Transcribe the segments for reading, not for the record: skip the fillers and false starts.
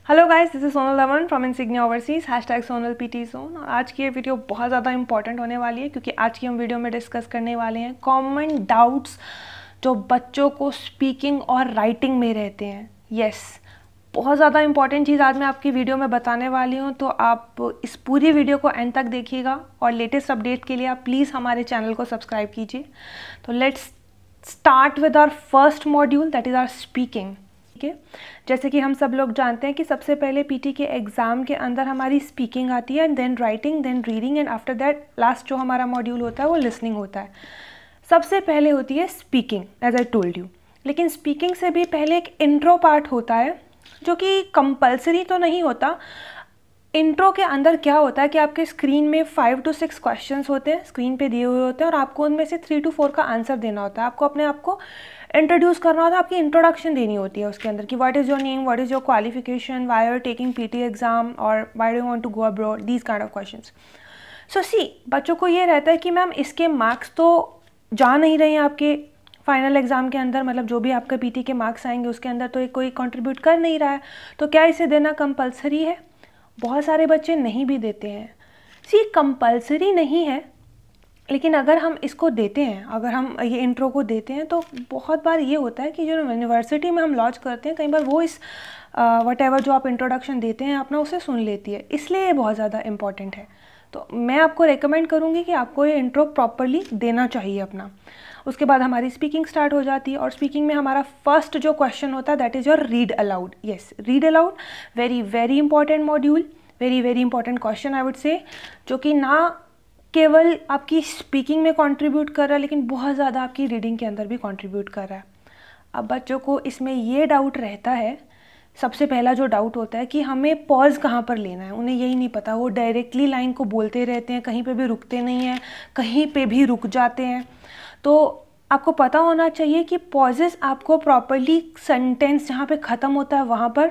Hello guys, this is Sonal Daman from Insignia overseas #Sonal PT zone. और आज की ये वीडियो बहुत ज़्यादा इंपॉर्टेंट होने वाली है क्योंकि आज की हम वीडियो में डिस्कस करने वाले हैं कॉमन डाउट्स जो बच्चों को स्पीकिंग और राइटिंग में रहते हैं। यस, बहुत ज़्यादा इंपॉर्टेंट चीज़ आज मैं आपकी वीडियो में बताने वाली हूँ, तो आप इस पूरी वीडियो को एंड तक देखिएगा और लेटेस्ट अपडेट के लिए आप प्लीज़ हमारे चैनल को सब्सक्राइब कीजिए। तो let's start with our first module, that is our speaking. ठीक है, जैसे कि हम सब लोग जानते हैं कि सबसे पहले पीटी के एग्ज़ाम के अंदर हमारी स्पीकिंग आती है, and then writing, then reading, and after that last जो हमारा मॉड्यूल होता है वो लिसनिंग होता है। सबसे पहले होती है speaking, as I told you. लेकिन स्पीकिंग से भी पहले एक इंट्रो पार्ट होता है जो कि कंपलसरी तो नहीं होता। इंट्रो के अंदर क्या होता है कि आपके स्क्रीन में 5 to 6 क्वेश्चंस होते हैं, स्क्रीन पे दिए हुए होते हैं, और आपको उनमें से 3 to 4 का आंसर देना होता है। आपको अपने आप को इंट्रोड्यूस करना होता है, आपकी इंट्रोडक्शन देनी होती है उसके अंदर कि what is your name, what is your qualification, why are taking PT exam, और why do you want to go abroad, these kind of questions. So see, बच्चों को ये रहता है कि मैम इसके मार्क्स तो जा नहीं रहे हैं आपके फाइनल एग्ज़ाम के अंदर, मतलब जो भी आपका पीटी के मार्क्स आएंगे उसके अंदर तो कोई कंट्रीब्यूट कर नहीं रहा है, तो क्या इसे देना कंपलसरी है? बहुत सारे बच्चे नहीं भी देते हैं। सी, कंपलसरी नहीं है, लेकिन अगर हम इसको देते हैं, अगर हम ये इंट्रो को देते हैं, तो बहुत बार ये होता है कि जो यूनिवर्सिटी में हम लॉन्च करते हैं, कई बार वो इस वटेवर जो आप इंट्रोडक्शन देते हैं अपना उसे सुन लेती है, इसलिए ये बहुत ज़्यादा इंपॉर्टेंट है। तो मैं आपको रेकमेंड करूँगी कि आपको ये इंट्रो प्रॉपरली देना चाहिए अपना। उसके बाद हमारी स्पीकिंग स्टार्ट हो जाती है, और स्पीकिंग में हमारा फर्स्ट जो क्वेश्चन होता है that is your read aloud. Yes, read aloud, very very important module, very very important question I would say, जो कि ना केवल आपकी स्पीकिंग में कंट्रीब्यूट कर रहा है लेकिन बहुत ज़्यादा आपकी रीडिंग के अंदर भी कंट्रीब्यूट कर रहा है। अब बच्चों को इसमें ये डाउट रहता है, सबसे पहला जो डाउट होता है कि हमें पॉज कहाँ पर लेना है, उन्हें यही नहीं पता। वो डायरेक्टली लाइन को बोलते रहते हैं, कहीं पे भी रुकते नहीं हैं, कहीं पे भी रुक जाते हैं। तो आपको पता होना चाहिए कि पॉजेस आपको प्रॉपरली सेंटेंस जहाँ पे ख़त्म होता है वहाँ पर,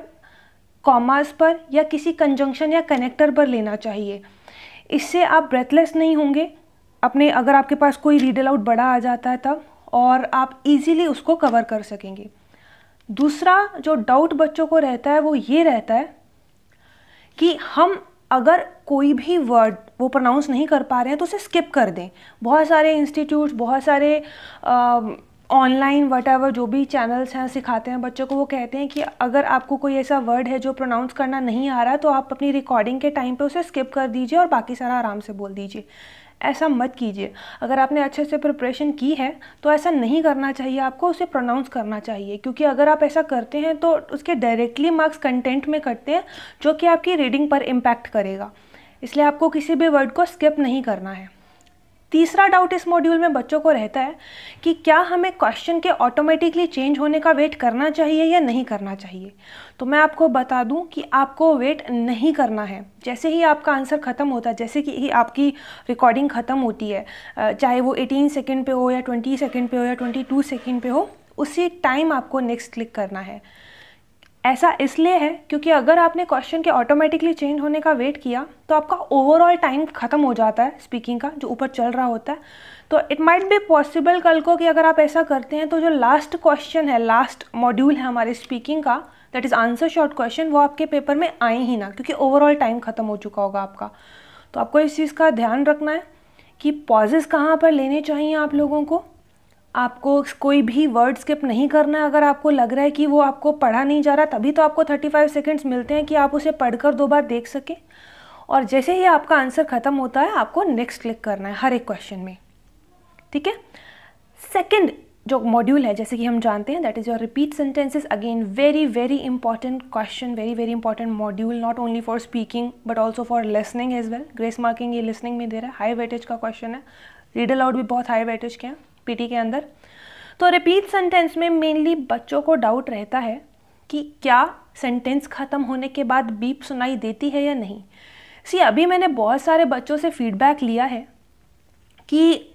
कॉमास पर, या किसी कंजंक्शन या कनेक्टर पर लेना चाहिए। इससे आप ब्रेथलेस नहीं होंगे अपने, अगर आपके पास कोई रीड अलाउड बड़ा आ जाता है तब, और आप इजीली उसको कवर कर सकेंगे। दूसरा जो डाउट बच्चों को रहता है वो ये रहता है कि हम अगर कोई भी वर्ड वो प्रोनाउंस नहीं कर पा रहे हैं तो उसे स्किप कर दें। बहुत सारे इंस्टीट्यूट्स, बहुत सारे ऑनलाइन वटेवर जो भी चैनल्स हैं सिखाते हैं बच्चों को, वो कहते हैं कि अगर आपको कोई ऐसा वर्ड है जो प्रोनाउंस करना नहीं आ रहा है तो आप अपनी रिकॉर्डिंग के टाइम पे उसे स्किप कर दीजिए और बाकी सारा आराम से बोल दीजिए। ऐसा मत कीजिए। अगर आपने अच्छे से प्रिपरेशन की है तो ऐसा नहीं करना चाहिए, आपको उसे प्रोनाउंस करना चाहिए, क्योंकि अगर आप ऐसा करते हैं तो उसके डायरेक्टली मार्क्स कंटेंट में कटते हैं जो कि आपकी रीडिंग पर इम्पैक्ट करेगा। इसलिए आपको किसी भी वर्ड को स्किप नहीं करना है। तीसरा डाउट इस मॉड्यूल में बच्चों को रहता है कि क्या हमें क्वेश्चन के ऑटोमेटिकली चेंज होने का वेट करना चाहिए या नहीं करना चाहिए। तो मैं आपको बता दूं कि आपको वेट नहीं करना है। जैसे ही आपका आंसर ख़त्म होता है, जैसे कि आपकी रिकॉर्डिंग ख़त्म होती है, चाहे वो 18 सेकेंड पे हो या 20 सेकेंड पे हो या 22 सेकेंड पे हो, उसी टाइम आपको नेक्स्ट क्लिक करना है। ऐसा इसलिए है क्योंकि अगर आपने क्वेश्चन के ऑटोमेटिकली चेंज होने का वेट किया तो आपका ओवरऑल टाइम ख़त्म हो जाता है स्पीकिंग का, जो ऊपर चल रहा होता है। तो इट माइट बी पॉसिबल कल को कि अगर आप ऐसा करते हैं तो जो लास्ट क्वेश्चन है, लास्ट मॉड्यूल है हमारे स्पीकिंग का, that is answer short question, वो आपके पेपर में आए ही ना, क्योंकि ओवरऑल टाइम ख़त्म हो चुका होगा आपका। तो आपको इस चीज़ का ध्यान रखना है कि पॉजेज़ कहाँ पर लेने चाहिए आप लोगों को। आपको कोई भी वर्ड स्किप नहीं करना है। अगर आपको लग रहा है कि वो आपको पढ़ा नहीं जा रहा, तभी तो आपको 35 सेकेंड्स मिलते हैं कि आप उसे पढ़कर 2 बार देख सकें। और जैसे ही आपका आंसर ख़त्म होता है आपको नेक्स्ट क्लिक करना है हर एक क्वेश्चन में। ठीक है, सेकंड जो मॉड्यूल है, जैसे कि हम जानते हैं, that is your repeat sentences. Again very very important question, very very important module, not only for speaking but also for listening as well. Grace marking ये लिसनिंग में दे रहा है, हाई वेटेज का क्वेश्चन है। रीड अलाउड भी बहुत high weightage के हैं पीटी के अंदर। तो रिपीट सेंटेंस में मेनली बच्चों को डाउट रहता है कि क्या सेंटेंस ख़त्म होने के बाद बीप सुनाई देती है या नहीं। सी, अभी मैंने बहुत सारे बच्चों से फीडबैक लिया है कि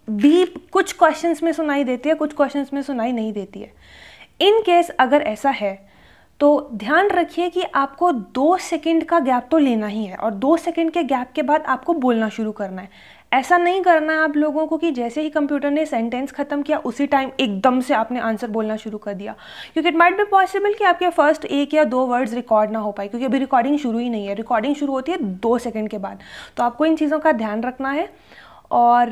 बीप कुछ क्वेश्चंस में सुनाई देती है, कुछ क्वेश्चंस में सुनाई नहीं देती है। इन केस अगर ऐसा है तो ध्यान रखिए कि आपको 2 सेकंड का गैप तो लेना ही है, और 2 सेकंड के गैप के बाद आपको बोलना शुरू करना है। ऐसा नहीं करना है आप लोगों को कि जैसे ही कंप्यूटर ने सेंटेंस ख़त्म किया उसी टाइम एकदम से आपने आंसर बोलना शुरू कर दिया, क्योंकि इट माइट बी पॉसिबल कि आपके फर्स्ट 1 या 2 वर्ड्स रिकॉर्ड ना हो पाए, क्योंकि अभी रिकॉर्डिंग शुरू ही नहीं है, रिकॉर्डिंग शुरू होती है 2 सेकंड के बाद। तो आपको इन चीज़ों का ध्यान रखना है। और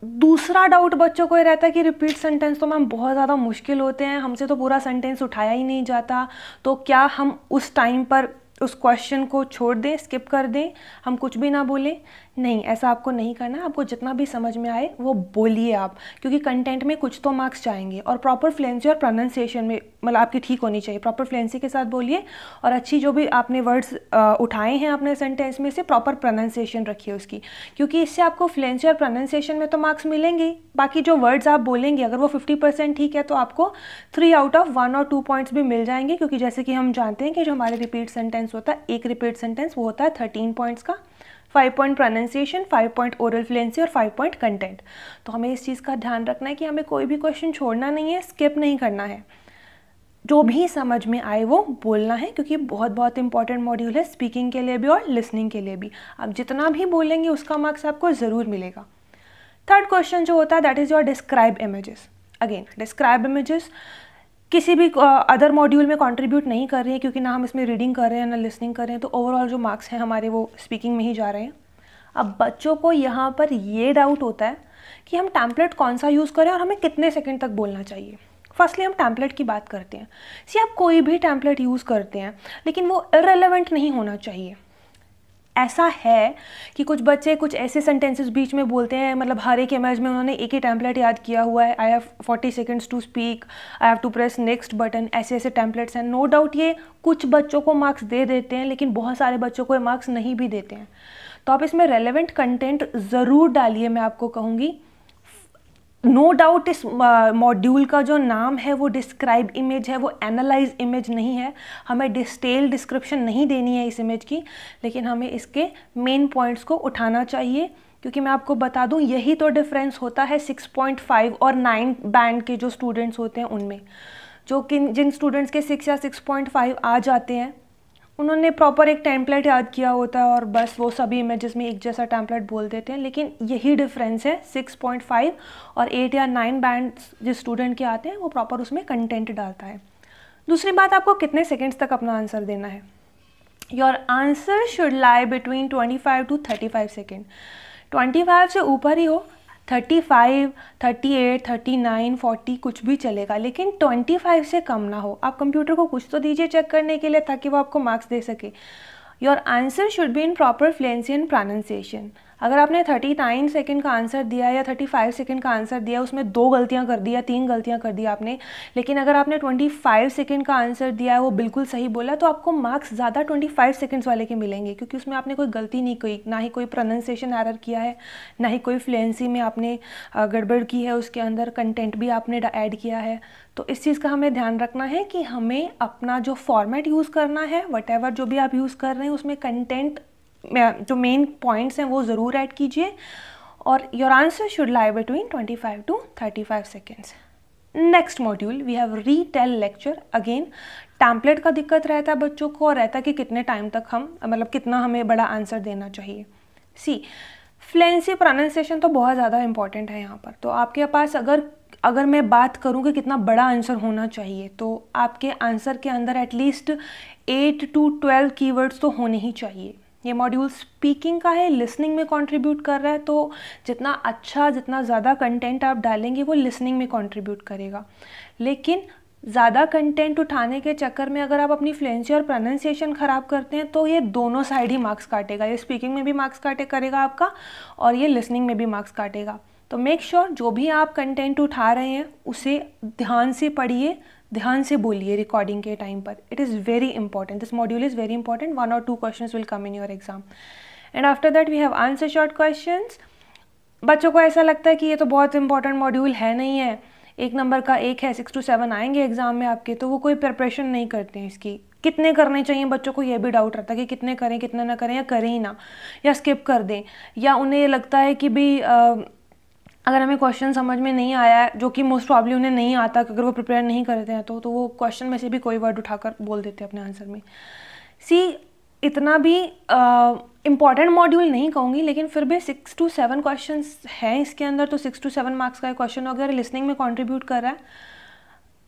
दूसरा डाउट बच्चों को ये रहता है कि रिपीट सेंटेंस तो मैम बहुत ज़्यादा मुश्किल होते हैं, हमसे तो पूरा सेंटेंस उठाया ही नहीं जाता, तो क्या हम उस टाइम पर उस क्वेश्चन को छोड़ दें, स्किप कर दें, हम कुछ भी ना बोलें? नहीं, ऐसा आपको नहीं करना है। आपको जितना भी समझ में आए वो बोलिए आप, क्योंकि कंटेंट में कुछ तो मार्क्स जाएंगे। और प्रॉपर फ्लुएंसी और प्रोनाउंसिएशन में मतलब आपकी ठीक होनी चाहिए, प्रॉपर फ्लुएंसी के साथ बोलिए, और अच्छी जो भी आपने वर्ड्स उठाए हैं अपने सेंटेंस में से प्रॉपर प्रोनाउंसिएशन रखिए उसकी, क्योंकि इससे आपको फ्लुएंसी और प्रोनाउंसिएशन में तो मार्क्स मिलेंगे। बाकी जो वर्ड्स आप बोलेंगे अगर वो 50% ठीक है तो आपको 3 आउट ऑफ 1 और 2 पॉइंट्स भी मिल जाएंगे, क्योंकि जैसे कि हम जानते हैं कि जो हमारे रिपीट सेंटेंस होता है, एक रिपीट सेंटेंस वो होता है 13 पॉइंट्स का, 5 point pronunciation, 5 point oral fluency और 5 पॉइंट कंटेंट। तो हमें इस चीज़ का ध्यान रखना है कि हमें कोई भी क्वेश्चन छोड़ना नहीं है, स्किप नहीं करना है, जो भी समझ में आए वो बोलना है, क्योंकि बहुत बहुत इंपॉर्टेंट मॉड्यूल है स्पीकिंग के लिए भी और लिसनिंग के लिए भी। आप जितना भी बोलेंगे उसका मार्क्स आपको ज़रूर मिलेगा। थर्ड क्वेश्चन जो होता है that is your describe images. Again describe images किसी भी अदर मॉड्यूल में कंट्रीब्यूट नहीं कर रही है, क्योंकि ना हम इसमें रीडिंग कर रहे हैं ना लिसनिंग कर रहे हैं, तो ओवरऑल जो मार्क्स हैं हमारे वो स्पीकिंग में ही जा रहे हैं। अब बच्चों को यहाँ पर ये डाउट होता है कि हम टैम्पलेट कौन सा यूज़ करें और हमें कितने सेकंड तक बोलना चाहिए। फर्स्टली हम टैम्पलेट की बात करते हैं। सी आप कोई भी टैम्पलेट यूज़ करते हैं लेकिन वो इररिलेवेंट नहीं होना चाहिए। ऐसा है कि कुछ बच्चे कुछ ऐसे सेंटेंसेस बीच में बोलते हैं, मतलब हर एक इमेज में उन्होंने एक ही टैम्पलेट याद किया हुआ है, I have 40 seconds to speak, I have to press next button, ऐसे ऐसे टैम्पलेट्स हैं। नो डाउट ये कुछ बच्चों को मार्क्स दे देते हैं, लेकिन बहुत सारे बच्चों को ये मार्क्स नहीं भी देते हैं। तो आप इसमें रेलेवेंट कंटेंट ज़रूर डालिए, मैं आपको कहूँगी। नो डाउट इस मॉड्यूल का जो नाम है वो डिस्क्राइब इमेज है, वो एनालाइज इमेज नहीं है। हमें डिटेल डिस्क्रिप्शन नहीं देनी है इस इमेज की, लेकिन हमें इसके मेन पॉइंट्स को उठाना चाहिए, क्योंकि मैं आपको बता दूं यही तो डिफरेंस होता है 6.5 और 9 बैंड के जो स्टूडेंट्स होते हैं उनमें। जो जिन स्टूडेंट्स के 6 या 6.5 आ जाते हैं उन्होंने प्रॉपर एक टेम्पलेट याद किया होता है और बस वो सभी इमेजेस में एक जैसा टेम्पलेट बोल देते हैं। लेकिन यही डिफरेंस है 6.5 और 8 या 9 बैंड जिस स्टूडेंट के आते हैं वो प्रॉपर उसमें कंटेंट डालता है। दूसरी बात, आपको कितने सेकेंड्स तक अपना आंसर देना है। Your answer should lie between 25 to 35 second. 25 से ऊपर ही हो, 35, 38, 39, 40 कुछ भी चलेगा, लेकिन 25 से कम ना हो। आप कंप्यूटर को कुछ तो दीजिए चेक करने के लिए ताकि वो आपको मार्क्स दे सके। Your answer should be in proper fluency and pronunciation. अगर आपने 39 सेकंड का आंसर दिया या 35 सेकंड का आंसर दिया, उसमें 2 गलतियां कर दी या 3 गलतियां कर दी आपने, लेकिन अगर आपने 25 सेकंड का आंसर दिया है, वो बिल्कुल सही बोला, तो आपको मार्क्स ज़्यादा 25 सेकंड्स वाले के मिलेंगे, क्योंकि उसमें आपने कोई गलती नहीं की, ना ही कोई प्रोनाउंसिएशन एरर किया है, ना ही कोई फ्लुएंसी में आपने गड़बड़ की है, उसके अंदर कंटेंट भी आपने ऐड किया है। तो इस चीज़ का हमें ध्यान रखना है कि हमें अपना जो फॉर्मेट यूज़ करना है, वटेवर जो भी आप यूज़ कर रहे हैं, उसमें कंटेंट जो मेन पॉइंट्स हैं वो ज़रूर ऐड कीजिए। और your answer should lie between 25 to 35 seconds. Next module we have retell lecture. Again template का दिक्कत रहता है बच्चों को, और रहता है कि कितने टाइम तक हम मतलब कितना हमें बड़ा आंसर देना चाहिए। सी फ्लुएंसी प्रोनाउंसिएशन तो बहुत ज़्यादा इंपॉर्टेंट है यहाँ पर। तो आपके पास अगर मैं बात करूँ कि कितना बड़ा आंसर होना चाहिए, तो आपके आंसर के अंदर एटलीस्ट 8 to 12 कीवर्ड्स तो होने ही चाहिए। ये मॉड्यूल स्पीकिंग का है, लिसनिंग में कंट्रीब्यूट कर रहा है, तो जितना अच्छा जितना ज़्यादा कंटेंट आप डालेंगे वो लिसनिंग में कंट्रीब्यूट करेगा। लेकिन ज़्यादा कंटेंट उठाने के चक्कर में अगर आप अपनी फ्लुएंसी और प्रोनाउंसिएशन ख़राब करते हैं तो ये दोनों साइड ही मार्क्स काटेगा। ये स्पीकिंग में भी मार्क्स करेगा आपका, और ये लिसनिंग में भी मार्क्स काटेगा। तो मेक श्योर जो भी आप कंटेंट उठा रहे हैं उसे ध्यान से पढ़िए, ध्यान से बोलिए रिकॉर्डिंग के टाइम पर। It is very important, this module is very important. 1 or 2 questions will come in your exam, and after that we have answer short questions. बच्चों को ऐसा लगता है कि ये तो बहुत इंपॉर्टेंट मॉड्यूल है नहीं है, 1 नंबर का 1 है, 6 to 7 आएंगे एग्जाम में आपके, तो वो कोई प्रिपरेशन नहीं करते हैं इसकी। कितने करने चाहिए बच्चों को ये भी डाउट रहता है कि कितने करें कितने ना करें, या करें ही ना, या स्किप कर दें, या उन्हें ये लगता है कि भी अगर हमें क्वेश्चन समझ में नहीं आया है, जो कि मोस्ट प्रॉब्ली उन्हें नहीं आता, अगर वो प्रिपेयर नहीं करते हैं तो वो क्वेश्चन में से भी कोई वर्ड उठाकर बोल देते हैं अपने आंसर में। सी इतना भी इम्पॉर्टेंट मॉड्यूल नहीं कहूँगी, लेकिन फिर भी 6 to 7 क्वेश्चंस हैं इसके अंदर, तो 6 to 7 मार्क्स का क्वेश्चन अगर लिसनिंग में कंट्रीब्यूट कर रहा है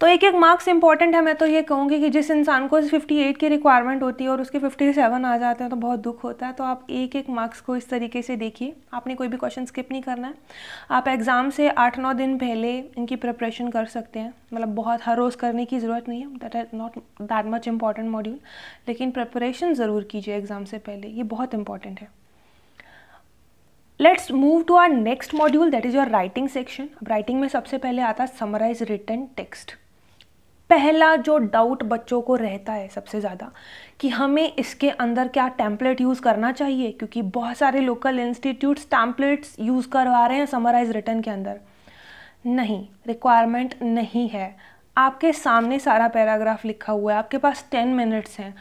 तो एक एक मार्क्स इंपॉर्टेंट है। मैं तो ये कहूँगी कि जिस इंसान को 58 की रिक्वायरमेंट होती है और उसके 57 आ जाते हैं तो बहुत दुख होता है। तो आप एक एक मार्क्स को इस तरीके से देखिए, आपने कोई भी क्वेश्चन स्किप नहीं करना है। आप एग्ज़ाम से 8-9 दिन पहले इनकी प्रिपरेशन कर सकते हैं, मतलब बहुत हर रोज़ करने की ज़रूरत नहीं है, that is not that much important module, लेकिन प्रिपरेशन ज़रूर कीजिए एग्ज़ाम से पहले, ये बहुत इंपॉर्टेंट है। Let's move to our next module, that is your writing section. अब राइटिंग में सबसे पहले आता है समराइज रिटन टेक्स्ट। पहला जो डाउट बच्चों को रहता है सबसे ज़्यादा कि हमें इसके अंदर क्या टेम्पलेट यूज़ करना चाहिए, क्योंकि बहुत सारे लोकल इंस्टीट्यूट्स टेम्पलेट्स यूज़ करवा रहे हैं समराइज रिटन के अंदर। नहीं, रिक्वायरमेंट नहीं है। आपके सामने सारा पैराग्राफ लिखा हुआ है, आपके पास 10 मिनट्स हैं,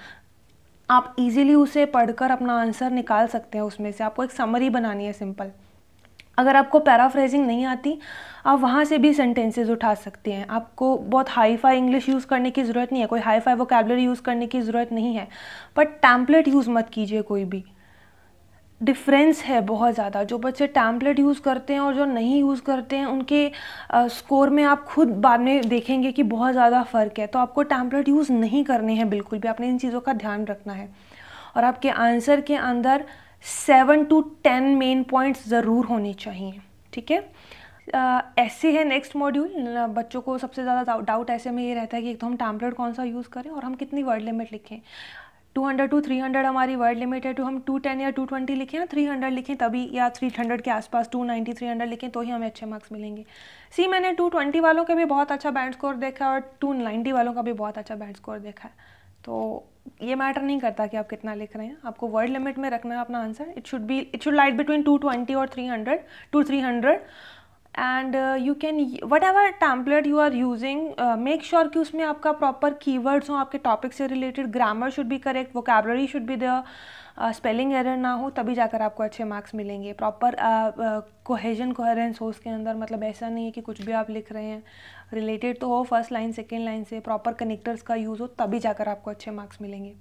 आप इजीली उसे पढ़कर अपना आंसर निकाल सकते हैं उसमें से। आपको एक समरी बनानी है सिंपल। अगर आपको पैराफ्रेजिंग नहीं आती, आप वहाँ से भी सेंटेंसेस उठा सकते हैं। आपको बहुत हाई फाई इंग्लिश यूज़ करने की ज़रूरत नहीं है, कोई हाई फाई वोकैबुलरी यूज़ करने की ज़रूरत नहीं है, बट टैम्पलेट यूज़ मत कीजिए। कोई भी डिफरेंस है बहुत ज़्यादा। जो बच्चे टैम्पलेट यूज़ करते हैं और जो नहीं यूज़ करते हैं, उनके स्कोर में आप खुद बाद में देखेंगे कि बहुत ज़्यादा फ़र्क है। तो आपको टैम्पलेट यूज़ नहीं करने हैं बिल्कुल भी, आपने इन चीज़ों का ध्यान रखना है। और आपके आंसर के अंदर 7 to 10 मेन पॉइंट्स ज़रूर होने चाहिए, ठीक है। ऐसे है नेक्स्ट मॉड्यूल। बच्चों को सबसे ज़्यादा डाउट ऐसे में ये रहता है कि एक तो हम टैम्पलेट कौन सा यूज़ करें और हम कितनी वर्ड लिमिट लिखें। 200 to 300 हमारी वर्ड लिमिट है, तो हम 210 या 220 लिखें या 300 लिखें तभी, या 300 के आसपास 290 300 लिखें तो ही हमें अच्छे मार्क्स मिलेंगे। मैंने 220 वालों का भी बहुत अच्छा बैंड स्कोर देखा है और 290 वालों का भी बहुत अच्छा बैंड स्कोर देखा है। तो ये मैटर नहीं करता कि आप कितना लिख रहे हैं, आपको वर्ड लिमिट में रखना है अपना answer. It should light between 220 और 300 to 300 and you can whatever template you are using, make sure कि उसमें आपका प्रॉपर कीवर्ड्स हों, आपके टॉपिक से related, grammar should be correct, vocabulary should be there, spelling error ना हो, तभी जाकर आपको अच्छे मार्क्स मिलेंगे। प्रॉपर कोहेजन कोहेरेंस हो उसके अंदर, मतलब ऐसा नहीं है कि कुछ भी आप लिख रहे हैं, रिलेटेड तो हो फर्स्ट लाइन सेकेंड लाइन से, प्रॉपर कनेक्टर्स का यूज़ हो, तभी जाकर आपको अच्छे मार्क्स मिलेंगे।